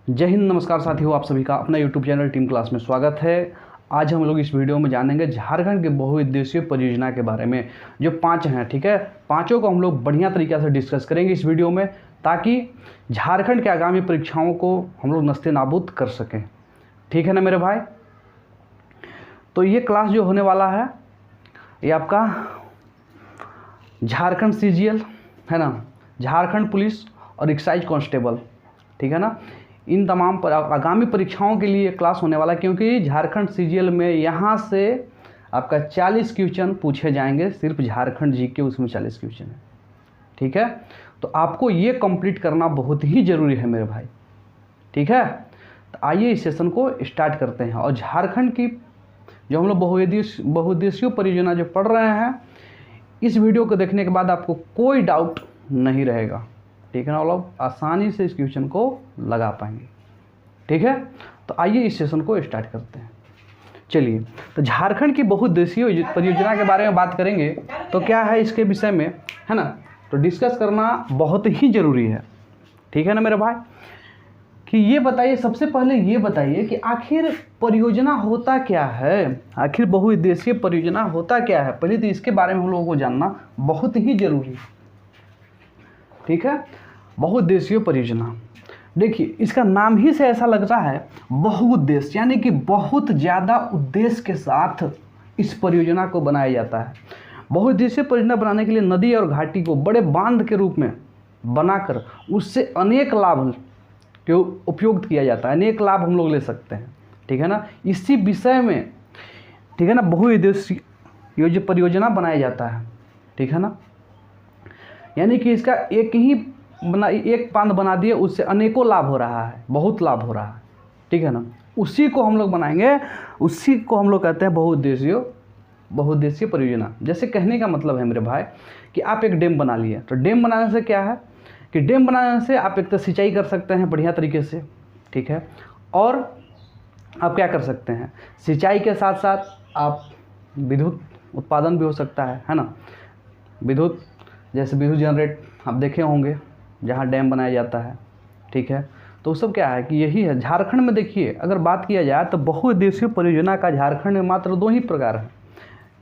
जय हिंद, नमस्कार साथियों, आप सभी का अपना यूट्यूब चैनल टीम क्लास में स्वागत है। आज हम लोग इस वीडियो में जानेंगे झारखंड के बहुउद्देशीय परियोजना के बारे में, जो 5 हैं। ठीक है, पांचों को हम लोग बढ़िया तरीके से डिस्कस करेंगे इस वीडियो में, ताकि झारखंड के आगामी परीक्षाओं को हम लोग नस्ते नाबूद कर सकें। ठीक है ना मेरे भाई। तो ये क्लास जो होने वाला है ये आपका झारखंड CGL है ना, झारखंड पुलिस और एक्साइज कांस्टेबल, ठीक है ना, इन तमाम आगामी परीक्षाओं के लिए क्लास होने वाला है। क्योंकि झारखंड CGL में यहाँ से आपका 40 क्वेश्चन पूछे जाएंगे, सिर्फ झारखंड GK उसमें 40 क्वेश्चन है। ठीक है, तो आपको ये कंप्लीट करना बहुत ही ज़रूरी है मेरे भाई। ठीक है, तो आइए इस सेशन को स्टार्ट करते हैं। और झारखंड की जो हम लोग बहुउद्देशीय परियोजना जो पढ़ रहे हैं, इस वीडियो को देखने के बाद आपको कोई डाउट नहीं रहेगा। ठीक है ना, लोग आसानी से इस क्वेश्चन को लगा पाएंगे। ठीक है, तो आइए इस सेशन को स्टार्ट करते हैं। चलिए, तो झारखंड की बहुउद्देशीय परियोजना के बारे में बात करेंगे तो क्या है इसके विषय में, है ना, तो डिस्कस करना बहुत ही ज़रूरी है। ठीक है ना मेरे भाई, कि ये बताइए, सबसे पहले ये बताइए कि आखिर परियोजना होता क्या है, आखिर बहुउद्देशीय परियोजना होता क्या है। पहले तो इसके बारे में हम लोगों को जानना बहुत ही ज़रूरी है। ठीक है, बहुउद्देशीय परियोजना, देखिए इसका नाम ही से ऐसा लगता है बहुउद्देश्य, यानी कि बहुत ज़्यादा उद्देश्य के साथ इस परियोजना को बनाया जाता है। बहुउद्देशीय परियोजना बनाने के लिए नदी और घाटी को बड़े बांध के रूप में बनाकर उससे अनेक लाभ के उपयोग किया जाता है, अनेक लाभ हम लोग ले सकते हैं। ठीक है ना, इसी विषय में, ठीक है ना, बहुउद्देशीय परियोजना बनाया जाता है। ठीक है ना, यानी कि इसका एक बांध बना दिए, उससे अनेकों लाभ हो रहा है, बहुत लाभ हो रहा है। ठीक है ना, उसी को हम लोग बनाएंगे, उसी को हम लोग कहते हैं बहुउद्देशीय परियोजना। जैसे कहने का मतलब है मेरे भाई कि आप एक डैम बना लिए, तो डैम बनाने से क्या है कि डैम बनाने से आप एक तो सिंचाई कर सकते हैं बढ़िया तरीके से। ठीक है, और आप क्या कर सकते हैं, सिंचाई के साथ साथ आप विद्युत उत्पादन भी हो सकता है ना। विद्युत, जैसे विद्युत जनरेट आप देखे होंगे जहाँ डैम बनाया जाता है। ठीक है, तो सब क्या है कि यही है। झारखंड में देखिए, अगर बात किया जाए तो बहुउद्देशीय परियोजना का झारखंड में मात्र 2 ही प्रकार है,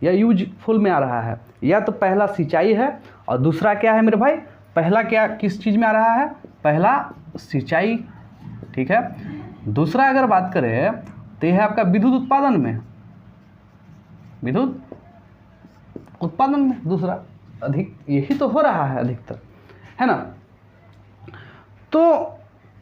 या यूजफुल में आ रहा है। या तो पहला सिंचाई है, और दूसरा क्या है मेरे भाई, पहला क्या किस चीज़ में आ रहा है, पहला सिंचाई। ठीक है, दूसरा अगर बात करें तो यह है आपका विद्युत उत्पादन में, विद्युत उत्पादन में दूसरा अधिक, यही तो हो रहा है अधिकतर, है ना। तो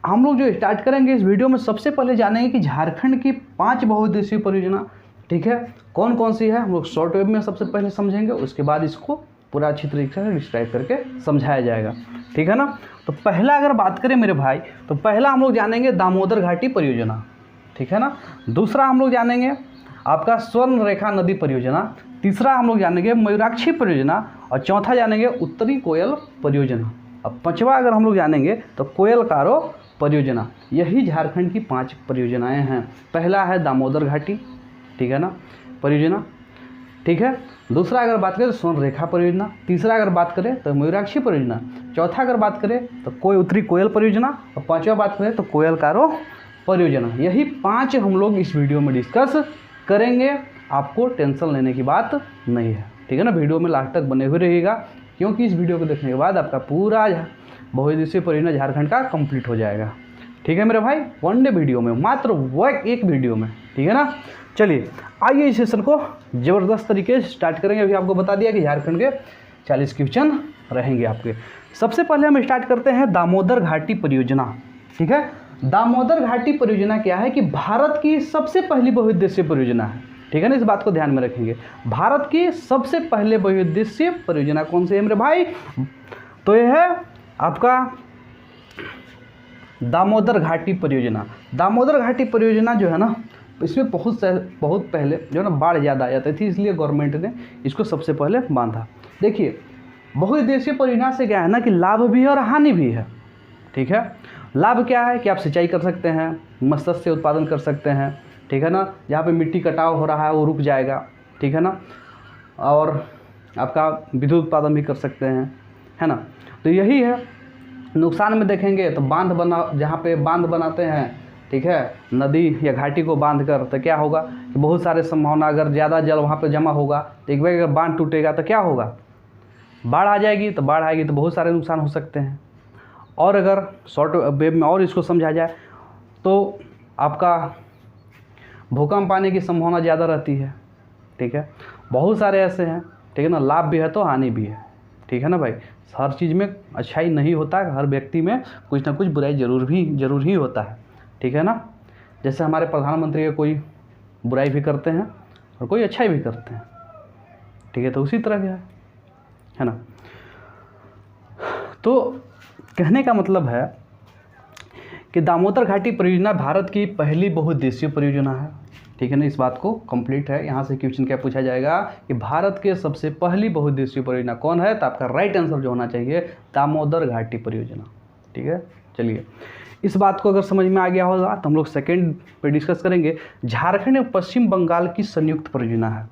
हम लोग जो स्टार्ट करेंगे इस वीडियो में, सबसे पहले जानेंगे कि झारखंड की 5 बहुउद्देशीय परियोजना, ठीक है, कौन कौन सी है, हम लोग शॉर्ट वेव में सबसे पहले समझेंगे, उसके बाद इसको पूरा अच्छी तरीके से डिस्क्राइब करके समझाया जाएगा। ठीक है ना, तो पहला अगर बात करें मेरे भाई, तो पहला हम लोग जानेंगे दामोदर घाटी परियोजना। ठीक है ना, दूसरा हम लोग जानेंगे आपका स्वर्ण रेखा नदी परियोजना, तीसरा हम लोग जानेंगे मयूराक्षी परियोजना, और चौथा जानेंगे उत्तरी कोयल परियोजना। अब पांचवा अगर हम लोग जानेंगे तो कोयल कारो परियोजना। यही झारखंड की 5 परियोजनाएं हैं। पहला है दामोदर घाटी, ठीक है ना, परियोजना। ठीक है, दूसरा अगर बात करें तो स्वर्ण रेखा परियोजना, तीसरा अगर बात करें तो मयूराक्षी परियोजना, चौथा अगर बात करें तो उत्तरी कोयल परियोजना, और पांचवा बात करें तो कोयल कारो परियोजना। यही 5 हम लोग इस वीडियो में डिस्कस करेंगे, आपको टेंशन लेने की बात नहीं है। ठीक है ना, वीडियो में लास्ट तक बने हुए रहिएगा, क्योंकि इस वीडियो को देखने के बाद आपका पूरा बहुउद्देशीय परियोजना झारखंड का कंप्लीट हो जाएगा। ठीक है मेरे भाई, 1 डे वीडियो में, मात्र वो एक वीडियो में। ठीक है ना, चलिए आइए इस सेशन को ज़बरदस्त तरीके से स्टार्ट करेंगे। अभी आपको बता दिया कि झारखंड के 40 क्वेश्चन रहेंगे आपके। सबसे पहले हम स्टार्ट करते हैं दामोदर घाटी परियोजना। ठीक है, दामोदर घाटी परियोजना क्या है कि भारत की सबसे पहली बहुउद्देशीय परियोजना है। ठीक है ना, इस बात को ध्यान में रखेंगे। भारत की सबसे पहले बहुउद्देशीय परियोजना कौन सी है मेरे भाई, तो यह है आपका दामोदर घाटी परियोजना। दामोदर घाटी परियोजना जो है ना, इसमें बहुत पहले जो है ना बाढ़ ज़्यादा आ जाती थी, इसलिए गवर्नमेंट ने इसको सबसे पहले बांधा। देखिए, बहुउद्देशीय परियोजना से क्या है ना कि लाभ भी है और हानि भी है। ठीक है, लाभ क्या है कि आप सिंचाई कर सकते हैं, मत्स्य उत्पादन कर सकते हैं। ठीक है ना, जहाँ पे मिट्टी कटाव हो रहा है वो रुक जाएगा। ठीक है ना, और आपका विद्युत उत्पादन भी कर सकते हैं, है ना। तो यही है नुकसान में देखेंगे तो बांध बना, जहाँ पे बांध बनाते हैं, ठीक है, नदी या घाटी को बांध कर, तो क्या होगा कि बहुत सारे संभावना, अगर ज़्यादा जल वहाँ पे जमा होगा तो एक बार अगर बांध टूटेगा तो क्या होगा, बाढ़ आ जाएगी, तो बाढ़ आएगी तो बहुत सारे नुकसान हो सकते हैं। और अगर शॉर्ट वेव में और इसको समझा जाए तो आपका भूकंप आने की संभावना ज़्यादा रहती है, ठीक है। बहुत सारे ऐसे हैं, ठीक है ना, लाभ भी है तो हानि भी है, ठीक है ना भाई। हर चीज़ में अच्छाई नहीं होता है, हर व्यक्ति में कुछ ना कुछ बुराई जरूर ही होता है, ठीक है ना। जैसे हमारे प्रधानमंत्री का कोई बुराई भी करते हैं और कोई अच्छाई भी करते हैं, ठीक है, तो उसी तरह का है ना। तो कहने का मतलब है कि दामोदर घाटी परियोजना भारत की पहली बहुउद्देशीय परियोजना है, ठीक है ना। इस बात को कंप्लीट है। यहाँ से क्वेश्चन क्या पूछा जाएगा कि भारत के सबसे पहली बहुउद्देशीय परियोजना कौन है, तो आपका राइट आंसर जो होना चाहिए दामोदर घाटी परियोजना, ठीक है। चलिए, इस बात को अगर समझ में आ गया होगा तो हम लोग सेकेंड पे डिस्कस करेंगे। झारखंड और पश्चिम बंगाल की संयुक्त परियोजना है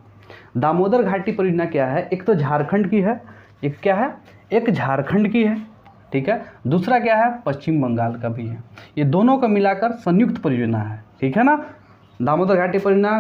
दामोदर घाटी परियोजना। क्या है, एक तो झारखंड की है, एक क्या है, एक झारखंड की है, ठीक है, दूसरा क्या है, पश्चिम बंगाल का भी है। ये दोनों का मिलाकर संयुक्त परियोजना है, ठीक है ना। दामोदर घाटी परियोजना,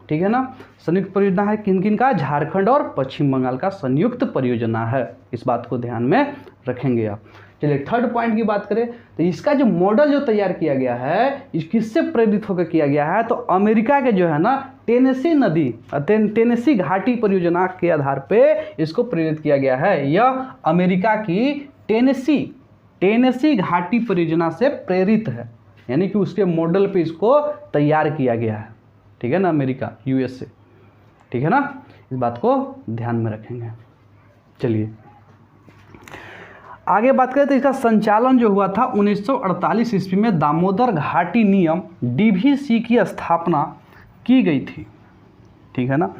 ठीक है ना, संयुक्त परियोजना है किन किन का, झारखंड और पश्चिम बंगाल का संयुक्त परियोजना है। इस बात को ध्यान में रखेंगे आप। चलिए, थर्ड पॉइंट की बात करें तो इसका जो मॉडल जो तैयार किया गया है, इस किससे प्रेरित होकर किया गया है, तो अमेरिका के जो है ना टेनेसी नदी, टेनेसी घाटी परियोजना के आधार पे इसको प्रेरित किया गया है। यह अमेरिका की टेनेसी घाटी परियोजना से प्रेरित है, यानी कि उसके मॉडल पे इसको तैयार किया गया है, ठीक है ना, अमेरिका, यूएसए, ठीक है ना। इस बात को ध्यान में रखेंगे। चलिए आगे बात करें तो इसका संचालन जो हुआ था 1948 ईस्वी में दामोदर घाटी नियम डीवीसी की स्थापना की गई थी, ठीक है ना।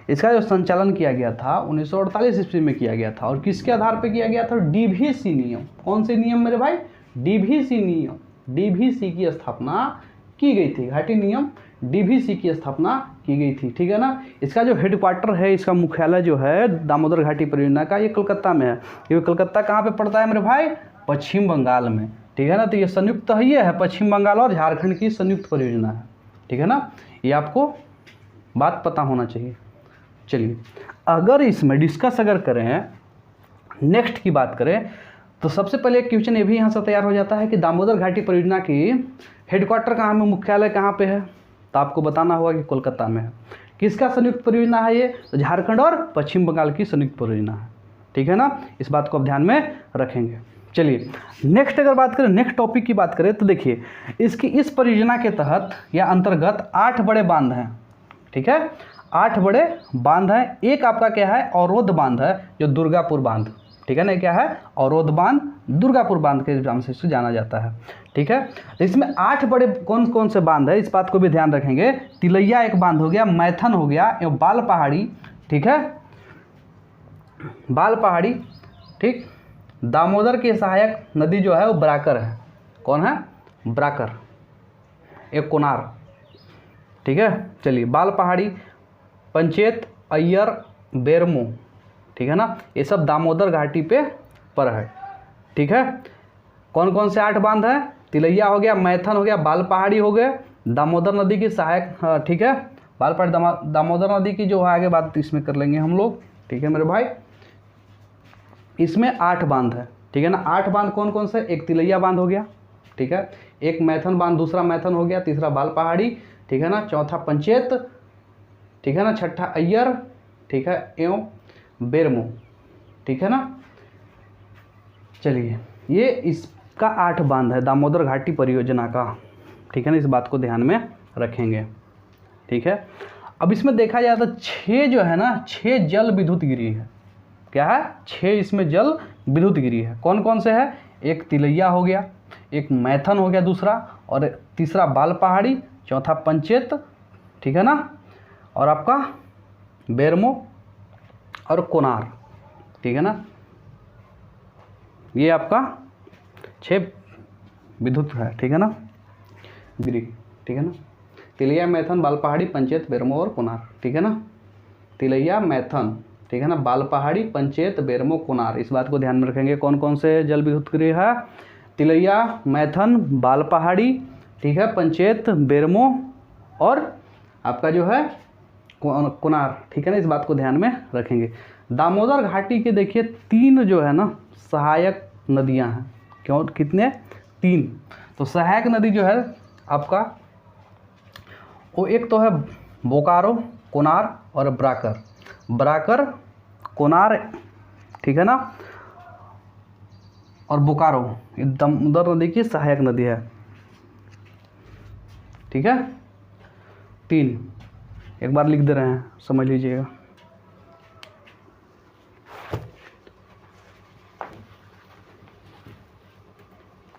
इसका जो संचालन किया गया था 1948 ईस्वी में किया गया था, और किसके आधार पे किया गया था, डीवीसी नियम। कौन से नियम मेरे भाई, डीवीसी नियम, डीवीसी की स्थापना की गई थी, घाटी नियम डीवीसी की स्थापना की गई थी, ठीक है ना। इसका जो हेडक्वार्टर है, इसका मुख्यालय जो है दामोदर घाटी परियोजना का, ये कोलकाता में है। ये कोलकाता कहाँ पे पड़ता है मेरे भाई, पश्चिम बंगाल में, ठीक है ना। तो ये संयुक्त है, ये है पश्चिम बंगाल और झारखंड की संयुक्त परियोजना है, ठीक है ना। ये आपको बात पता होना चाहिए। चलिए, अगर इसमें डिस्कस अगर करें, नेक्स्ट की बात करें, तो सबसे पहले एक क्वेश्चन ये भी यहाँ से तैयार हो जाता है कि दामोदर घाटी परियोजना की हेडक्वार्टर कहाँ में, मुख्यालय कहाँ पे है, तो आपको बताना होगा कि कोलकाता में है। किसका संयुक्त परियोजना है ये, तो झारखंड और पश्चिम बंगाल की संयुक्त परियोजना है, ठीक है ना। इस बात को आप ध्यान में रखेंगे। चलिए नेक्स्ट अगर बात करें, नेक्स्ट टॉपिक की बात करें तो देखिए, इस परियोजना के तहत या अंतर्गत 8 बड़े बांध हैं, ठीक है, 8 बड़े बांध हैं। एक आपका क्या है, अवरोध बांध है, जो दुर्गापुर बांध, ठीक है ना, क्या है, अवरोध बांध, दुर्गापुर बांध के नाम से इसे जाना जाता है, ठीक है। तो इसमें 8 बड़े कौन कौन से बांध है, इस बात को भी ध्यान रखेंगे। तिलैया एक बांध हो गया, मैथन हो गया, एवं बाल पहाड़ी, ठीक है, बाल पहाड़ी, ठीक। दामोदर की सहायक नदी जो है वो बराकर है। कौन है, बराकर, एक कोनार, ठीक है। चलिए, बाल पहाड़ी, पंचेत, अय्यर, बेरमो, ठीक है ना, ये सब दामोदर घाटी पे पर है, ठीक है। कौन कौन से 8 बांध हैं, तिलैया हो गया, मैथन हो गया, बाल पहाड़ी हो गए, दामोदर नदी की सहायक, ठीक है, बाल पहाड़ी दामोदर नदी की जो है आगे बात इसमें कर लेंगे हम लोग, ठीक है मेरे भाई। इसमें 8 बांध है, ठीक है ना। 8 बांध कौन कौन से, एक तिलैया बांध हो गया, ठीक है, एक मैथन बांध, दूसरा मैथन हो गया, तीसरा बाल पहाड़ी, ठीक है ना, चौथा पंचेत, ठीक है ना, छठा अय्यर, ठीक है, एवं बेरमो, ठीक है ना। चलिए, ये इसका 8 बांध है दामोदर घाटी परियोजना का, ठीक है ना। इस बात को ध्यान में रखेंगे, ठीक है। अब इसमें देखा जाए तो 6 जो है ना, 6 जल विद्युत गिरी है। क्या है, 6 इसमें जल विद्युत गिरी है। कौन कौन से है, एक तिलैया हो गया, एक मैथन हो गया दूसरा, और तीसरा बाल पहाड़ी, चौथा पंचेत, ठीक है ना, और आपका बेरमो और कोनार, ठीक है ना। ये आपका 6 विद्युत है, ठीक है ना, गिरी, ठीक है ना। तिलैया, मैथन, बाल पहाड़ी, पंचेत, बेरमो और कोनार, ठीक है ना। तिलैया, मैथन, ठीक है ना, बाल पहाड़ी, पंचेत, बेरमो, कोनार, इस बात को ध्यान में रखेंगे। कौन कौन से जल विद्युत गृह है? तिलैया, मैथन, बाल पहाड़ी, ठीक है, पंचेत, बेरमो और आपका जो है कोनार, ठीक है ना, इस बात को ध्यान में रखेंगे। दामोदर घाटी के देखिए 3 जो है ना सहायक नदियां हैं। क्यों, कितने? 3। तो सहायक नदी जो है आपका वो एक तो है बोकारो, कोनार और ब्राकर। ब्राकर, कोनार, ठीक है ना, और बोकारो ये दामोदर नदी की सहायक नदी है, ठीक है। 3 एक बार लिख दे रहे हैं, समझ लीजिएगा।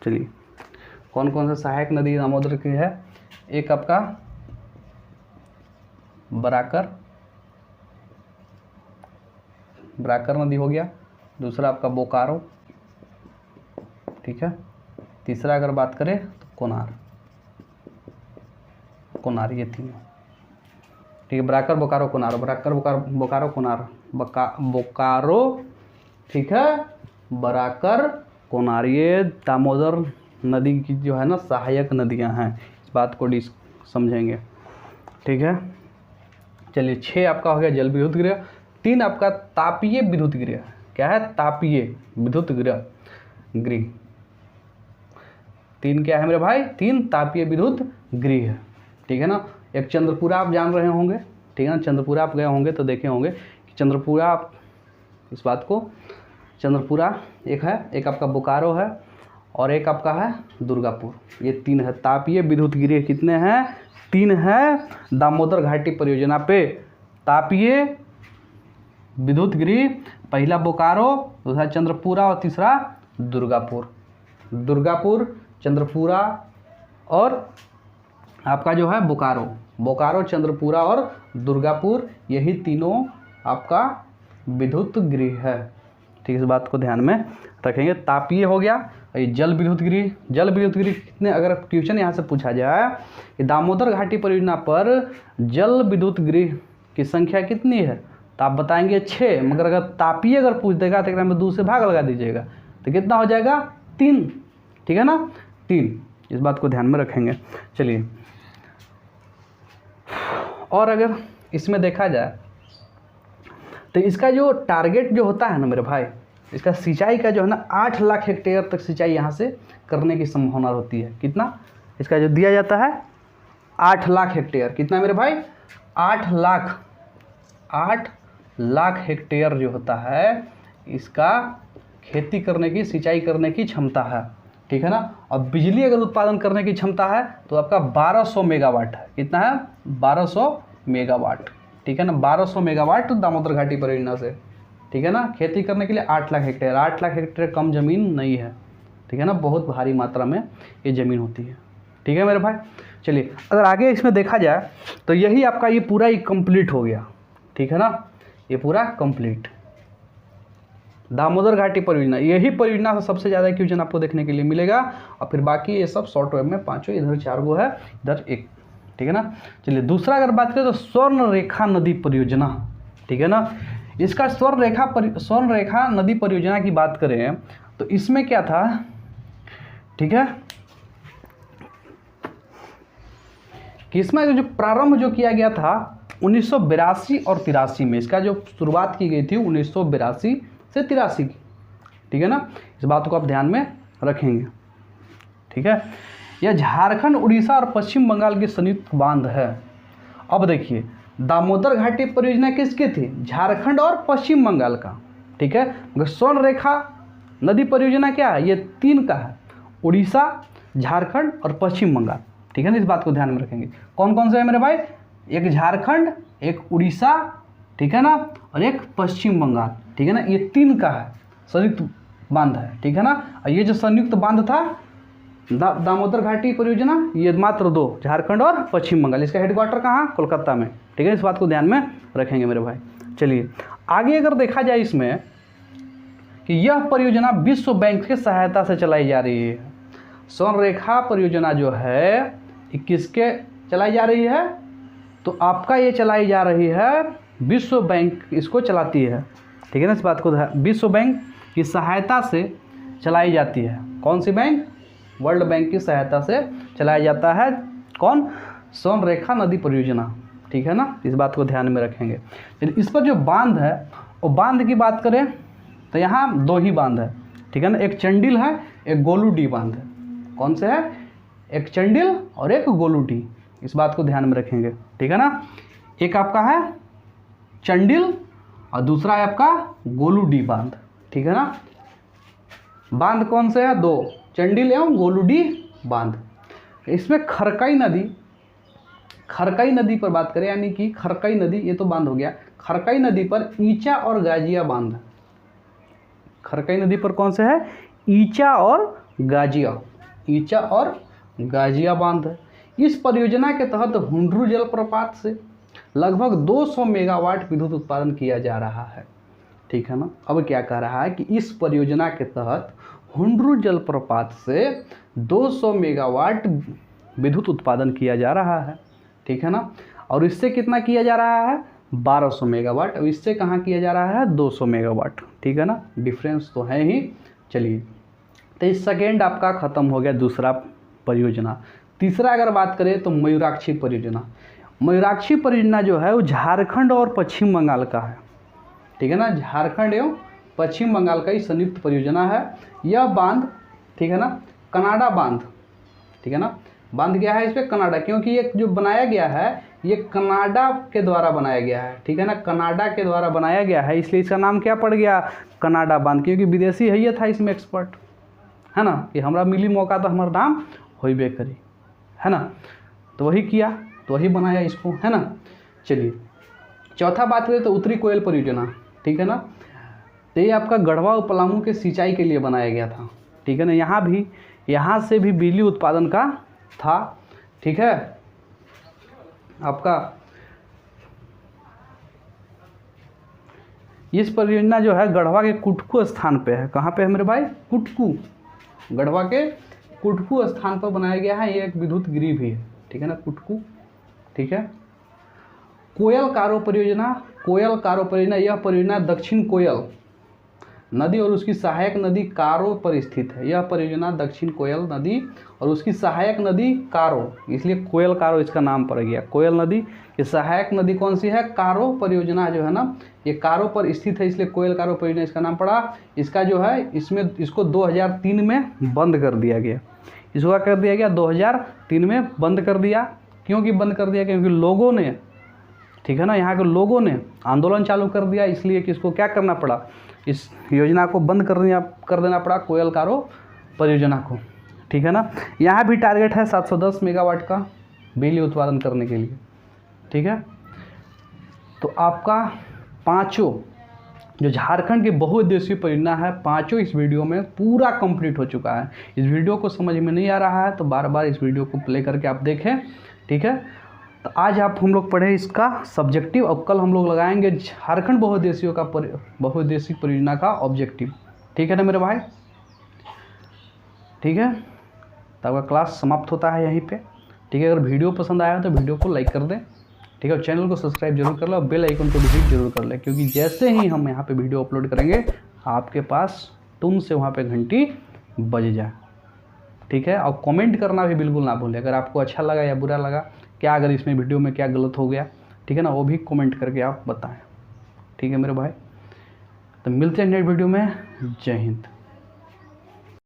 चलिए, कौन कौन से सहायक नदी दामोदर की है? एक आपका ब्राकर नदी हो गया, दूसरा आपका बोकारो, ठीक है, तीसरा अगर बात करें तो कोनार, ये 3, ठीक है। ब्राकर, बोकारो, कोनार, ब्राकर, बोकारो, कोनार, बोकारो, ठीक है, ब्राकर, कोनार, ये दामोदर नदी की जो है ना सहायक नदियां हैं। इस बात को समझेंगे, ठीक है। चलिए, 6 आपका हो गया जल विद्युत गृह। 3 आपका तापीय विद्युत गृह। क्या है? तापीय विद्युत गृह। 3 क्या है मेरे भाई? 3 तापीय विद्युत गृह, ठीक है ना। एक चंद्रपुरा आप जान रहे होंगे, ठीक है ना, चंद्रपुरा आप गए होंगे तो देखे होंगे कि चंद्रपुरा, आप इस बात को, चंद्रपुरा एक है, एक आपका बोकारो है और एक आपका है दुर्गापुर। ये 3 है तापीय विद्युत गृह। कितने हैं? 3 है दामोदर घाटी परियोजना पे तापीय विद्युत गृह। पहला बोकारो, दूसरा चंद्रपुरा और तीसरा दुर्गापुर। चंद्रपुरा और आपका जो है बोकारो, चंद्रपुरा और दुर्गापुर, यही तीनों आपका विद्युत गृह है, ठीक है। इस बात को ध्यान में रखेंगे। तापीय हो गया। ये जल विद्युत गृह कितने, अगर क्वेश्चन यहाँ से पूछा जाए कि दामोदर घाटी परियोजना पर जल विद्युत गृह की संख्या कितनी है, तो आप बताएंगे 6, मगर अगर तापीय अगर पूछ देगा तो में 2 से भाग लगा दीजिएगा, तो कितना हो जाएगा? 3, ठीक है ना, 3। इस बात को ध्यान में रखेंगे। चलिए, और अगर इसमें देखा जाए तो इसका जो टारगेट जो होता है ना मेरे भाई, इसका सिंचाई का जो है ना 8 लाख हेक्टेयर तक सिंचाई यहाँ से करने की संभावना होती है। कितना इसका जो दिया जाता है? 8 लाख हेक्टेयर। कितना मेरे भाई? 8 लाख हेक्टेयर जो होता है इसका खेती करने की, सिंचाई करने की क्षमता है, ठीक है ना। और बिजली अगर उत्पादन करने की क्षमता है तो आपका 1200 मेगावाट है। कितना है? 1200 मेगावाट, ठीक है ना। 1200 मेगावाट दामोदर घाटी परियोजना से, ठीक है ना। खेती करने के लिए 8 लाख हेक्टेयर। 8 लाख हेक्टेयर कम ज़मीन नहीं है, ठीक है ना, बहुत भारी मात्रा में ये ज़मीन होती है, ठीक है मेरे भाई। चलिए, अगर आगे इसमें देखा जाए तो यही आपका ये पूरा ही कंप्लीट हो गया, ठीक है ना, ये पूरा कंप्लीट दामोदर घाटी परियोजना। यही परियोजना से सबसे ज़्यादा क्वेश्चन आपको देखने के लिए मिलेगा, और फिर बाकी ये सब शॉर्ट वेब में 5, इधर 4 गो है, इधर 1, ठीक है ना। चलिए, दूसरा अगर बात करें तो स्वर्ण रेखा नदी परियोजना, ठीक है ना। इसका स्वर्ण रेखा नदी परियोजना की बात करें तो इसमें क्या था, ठीक है, कि इसमें जो प्रारंभ जो किया गया था 1982 और 83 में, इसका जो शुरुआत की गई थी 1982 से 83 की, ठीक है ना। इस बात को आप ध्यान में रखेंगे, ठीक है। यह झारखंड, उड़ीसा और पश्चिम बंगाल की संयुक्त बांध है। अब देखिए, दामोदर घाटी परियोजना किसकी थी? झारखंड और पश्चिम बंगाल का, ठीक है। मगर स्वर्ण रेखा नदी परियोजना क्या है? ये 3 का है, उड़ीसा, झारखंड और पश्चिम बंगाल, ठीक है ना। इस बात को ध्यान में रखेंगे। कौन कौन से है मेरे भाई? एक झारखंड, एक उड़ीसा, ठीक है ना, और एक पश्चिम बंगाल, ठीक है ना। ये 3 का है, संयुक्त बांध है, ठीक है ना। और ये जो संयुक्त बांध था दामोदर घाटी परियोजना, ये मात्र 2, झारखंड और पश्चिम बंगाल। इसका हेडक्वार्टर कहाँ? कोलकाता में, ठीक है। इस बात को ध्यान में रखेंगे मेरे भाई। चलिए, आगे अगर देखा जाए इसमें कि यह परियोजना विश्व बैंक की सहायता से चलाई जा रही है। स्वर्ण रेखा परियोजना जो है किसके चलाई जा रही है? तो आपका ये चलाई जा रही है विश्व बैंक इसको चलाती है, ठीक है ना। इस बात को विश्व बैंक की सहायता से चलाई जाती है। कौन सी बैंक? वर्ल्ड बैंक की सहायता से चलाया जाता है। कौन? स्वर्णरेखा नदी परियोजना, ठीक है ना। इस बात को ध्यान में रखेंगे। चलिए, इस पर जो बांध है, वो बांध की बात करें तो यहाँ 2 ही बांध है, ठीक है ना। एक चंडिल है, एक गोलूडी बांध है। कौन से है? एक चंडिल और एक गोलूडी। इस बात को ध्यान में रखेंगे, ठीक है ना। एक आपका है चंडिल और दूसरा है आपका गोलूडी बांध, ठीक है ना। बांध कौन से है? 2, चंडिल एवं गोलूडी बांध। इसमें खरकई नदी पर बात करें, यानी कि खरकई नदी, ये तो बांध हो गया। खरकई नदी पर ईचा और गाजिया बांध। खरकई नदी पर कौन से है? ईचा और गाजिया बांध। इस परियोजना के तहत हुंड्रू जलप्रपात से लगभग 200 मेगावाट विद्युत उत्पादन किया जा रहा है, ठीक है ना। अब क्या कह रहा है कि इस परियोजना के तहत हुंड्रू जलप्रपात से 200 मेगावाट विद्युत उत्पादन किया जा रहा है, ठीक है ना। और इससे कितना किया जा रहा है? 1200 मेगावाट। अब इससे कहाँ किया जा रहा है? 200 मेगावाट, ठीक है ना। डिफरेंस तो है ही। चलिए, तो इस सेकेंड आपका ख़त्म हो गया दूसरा परियोजना। तीसरा अगर बात करें तो मयूराक्षी परियोजना। मयूराक्षी परियोजना जो है वो झारखंड और पश्चिम बंगाल का है, ठीक है ना। झारखंड एवं पश्चिम बंगाल का ही संयुक्त परियोजना है। यह बांध, ठीक है ना, कनाडा बांध, ठीक है ना। बांध गया है इस पर कनाडा, क्योंकि ये जो बनाया गया है ये कनाडा के द्वारा बनाया गया है, ठीक है ना। कनाडा के द्वारा बनाया गया है, इसलिए इसका नाम क्या पड़ गया? कनाडा बांध। क्योंकि विदेशी है, ये था इसमें एक्सपर्ट, है ना, कि हमरा मिली मौका तो हमारा नाम होइबे करी, है ना। तो वही किया, तो वही बनाया इसको, है ना। चलिए, चौथा बात करें तो उत्तरी कोयल परियोजना, ठीक है ना। तो ये आपका गढ़वा और पलामू के सिंचाई के लिए बनाया गया था, ठीक है ना। यहाँ से भी बिजली उत्पादन का था, ठीक है। आपका इस परियोजना जो है गढ़वा के कुटकू स्थान पे है। कहाँ पे है मेरे भाई? कुटकू। गढ़वा के कुटकू स्थान पर बनाया गया है। ये एक विद्युत गिरी भी है, ठीक है ना, कुटकू, ठीक है। कोयल कारो परियोजना, यह परियोजना दक्षिण कोयल नदी और उसकी सहायक नदी कारो पर स्थित है। यह परियोजना दक्षिण कोयल नदी और उसकी सहायक नदी कारो, इसलिए कोयल कारो इसका नाम पड़ गया। कोयल नदी की सहायक नदी कौन सी है? कारो परियोजना जो है ना, ये कारो पर स्थित है, इसलिए कोयल कारो परियोजना इसका नाम पड़ा। इसका जो है इसको 2003 में बंद कर दिया गया। इसको क्या कर दिया गया? 2003 में बंद कर दिया। क्योंकि बंद कर दिया? क्योंकि लोगों ने, ठीक है ना, यहाँ के लोगों ने आंदोलन चालू कर दिया, इसलिए कि इसको क्या करना पड़ा? इस योजना को बंद कर देना पड़ा, कोयल कारो परियोजना को, ठीक है ना। यहाँ भी टारगेट है 710 मेगावाट का बिजली उत्पादन करने के लिए, ठीक है। तो आपका पांचों जो झारखंड की बहुउद्देशीय परियोजना है, पांचों इस वीडियो में पूरा कंप्लीट हो चुका है। इस वीडियो को समझ में नहीं आ रहा है तो बार बार इस वीडियो को प्ले करके आप देखें, ठीक है। तो आज हम लोग पढ़े इसका सब्जेक्टिव, अब कल हम लोग लगाएंगे झारखंड बहुउद्देशीय परियोजना का ऑब्जेक्टिव, ठीक है ना मेरे भाई, ठीक है। तो आपका क्लास समाप्त होता है यहीं पे, ठीक है। अगर वीडियो पसंद आया तो वीडियो को लाइक कर दें, ठीक है। चैनल को सब्सक्राइब जरूर कर लो और बेल आइकन को भी हिट जरूर कर लें, क्योंकि जैसे ही हम यहाँ पे वीडियो अपलोड करेंगे आपके पास तुम से वहाँ पे घंटी बज जाए, ठीक है। और कमेंट करना भी बिल्कुल ना भूलें, अगर आपको अच्छा लगा या बुरा लगा, क्या अगर इसमें वीडियो में क्या गलत हो गया, ठीक है ना, वो भी कमेंट करके आप बताएं, ठीक है मेरे भाई। तो मिलते हैं नेक्स्ट वीडियो में। जय हिंद।